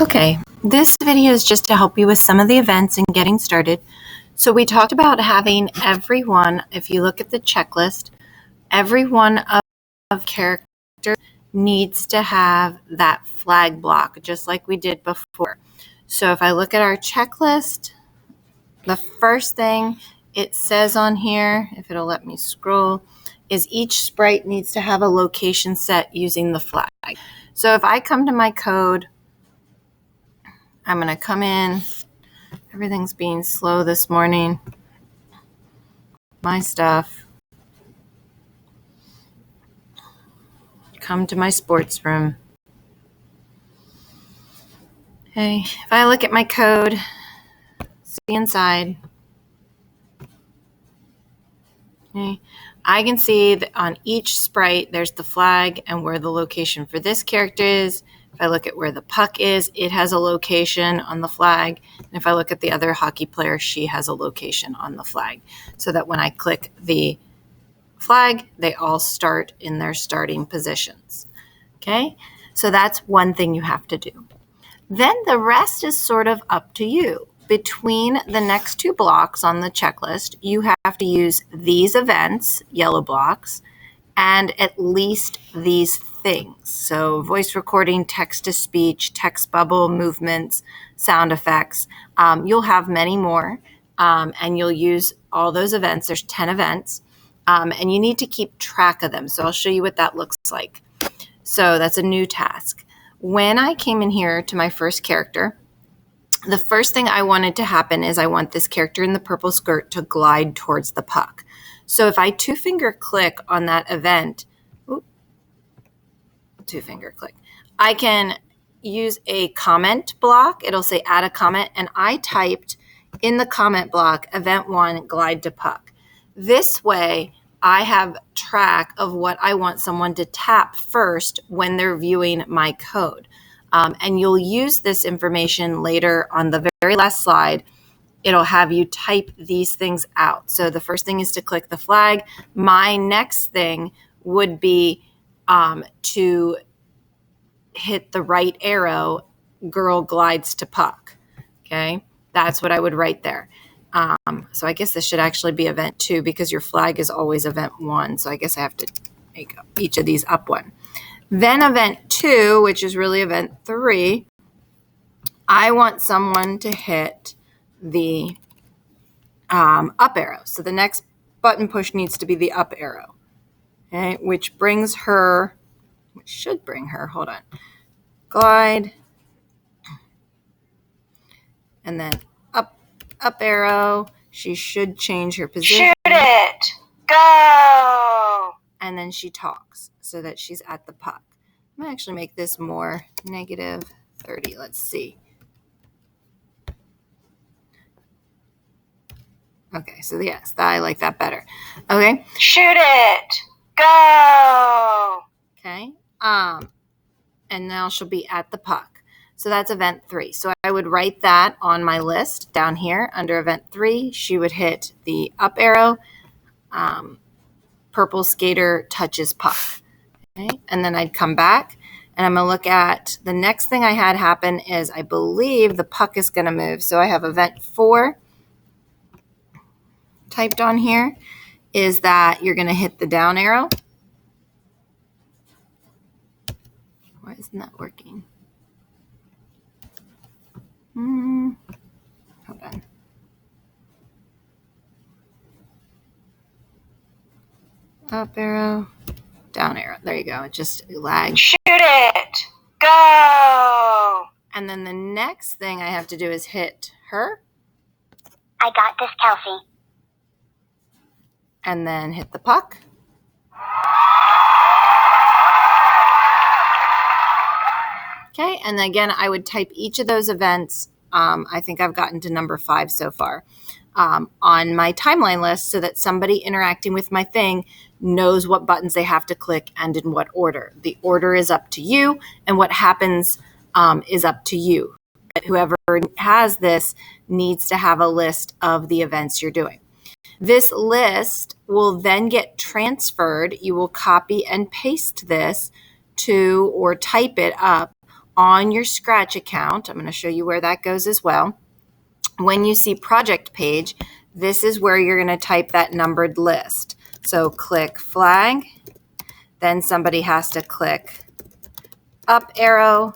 Okay, this video is just to help you with some of the events and getting started. So we talked about having everyone, if you look at the checklist, every one of characters needs to have that flag block, just like we did before. So if I look at our checklist, the first thing it says on here, if it'll let me scroll, is each sprite needs to have a location set using the flag. So if I come to my code, I'm going to come in. Everything's being slow this morning. My stuff. Come to my sports room. Okay, if I look at my code, see inside. Okay, I can see that on each sprite, there's the flag and where the location for this character is. If I look at where the puck is, it has a location on the flag. And if I look at the other hockey player, she has a location on the flag. So that when I click the flag, they all start in their starting positions. Okay, so that's one thing you have to do. Then the rest is sort of up to you. Between the next two blocks on the checklist, you have to use these events, yellow blocks, and at least these things. So voice recording, text-to-speech, text bubble, movements, sound effects. You'll have many more, and you'll use all those events. There's 10 events, and you need to keep track of them. So I'll show you what that looks like. So that's a new task. When I came in here to my first character, the first thing I wanted to happen is I want this character in the purple skirt to glide towards the puck. So if I two-finger click on that event, two-finger click, I can use a comment block. It'll say add a comment, and I typed in the comment block, event 1, glide to puck. This way, I have track of what I want someone to tap first when they're viewing my code. And you'll use this information later on the very last slide. It'll have you type these things out. So the first thing is to click the flag. My next thing would be to hit the right arrow, girl glides to puck. Okay, that's what I would write there. So I guess this should actually be event 2 because your flag is always event 1. So I guess I have to make each of these up one. Then event 2, which is really event 3, I want someone to hit the up arrow. So the next button push needs to be the up arrow, okay, which should bring her, hold on, glide, and then up arrow. She should change her position. Shoot it! Go! And then she talks so that she's at the puck. I'm going to actually make this more -30. Let's see. Okay, so yes, I like that better. Okay. Shoot it! Go! Okay. And now she'll be at the puck. So that's event 3. So I would write that on my list down here under event 3. She would hit the up arrow. Purple skater touches puck. Okay. And then I'd come back and I'm going to look at the next thing I had happen is I believe the puck is going to move. So I have event 4 typed on here is that you're going to hit the down arrow. Why isn't that working? Hold on. Up arrow, down arrow. There you go. It just lagged. Shoot it! Go! And then the next thing I have to do is hit her. I got this, Kelsey. And then hit the puck. Okay, and again, I would type each of those events. I think I've gotten to number 5 so far on my timeline list so that somebody interacting with my thing knows what buttons they have to click and in what order. The order is up to you, and what happens is up to you. But whoever has this needs to have a list of the events you're doing. This list will then get transferred. You will copy and paste this to or type it up on your Scratch account, I'm going to show you where that goes as well. When you see project page, this is where you're going to type that numbered list. So click flag, then somebody has to click up arrow,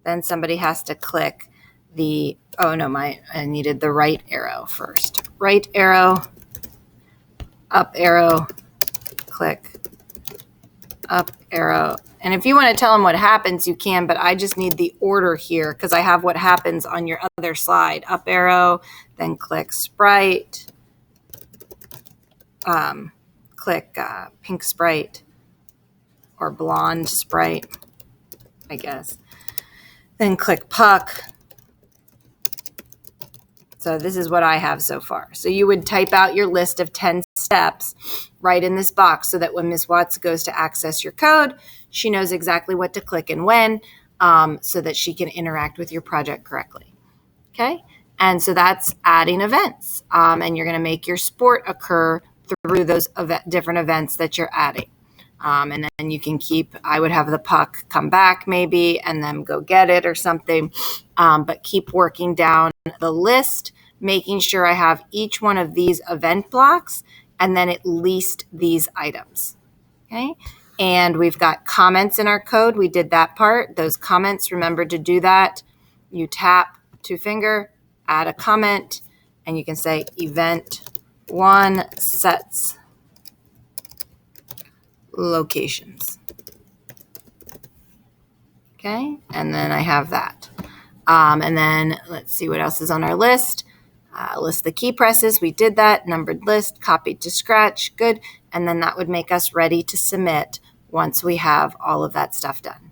then somebody has to click the, oh no, I needed the right arrow first. Right arrow, up arrow, click up arrow. And if you want to tell them what happens, you can, but I just need the order here because I have what happens on your other slide. Up arrow, then click sprite, click pink sprite or blonde sprite, I guess. Then click puck. So this is what I have so far. So you would type out your list of 10 steps right in this box so that when Ms. Watts goes to access your code, she knows exactly what to click and when, so that she can interact with your project correctly. Okay? And so that's adding events. And you're going to make your sport occur through those different events that you're adding. And then you can keep, I would have the puck come back maybe and then go get it or something. But keep working down the list, making sure I have each one of these event blocks and then at least these items. Okay. And we've got comments in our code. We did that part. Those comments, remember to do that. You tap 2-finger, add a comment, and you can say event 1 sets locations. Okay, and then I have that. And then let's see what else is on our list. List the key presses. We did that. Numbered list, copied to Scratch. Good. And then that would make us ready to submit once we have all of that stuff done.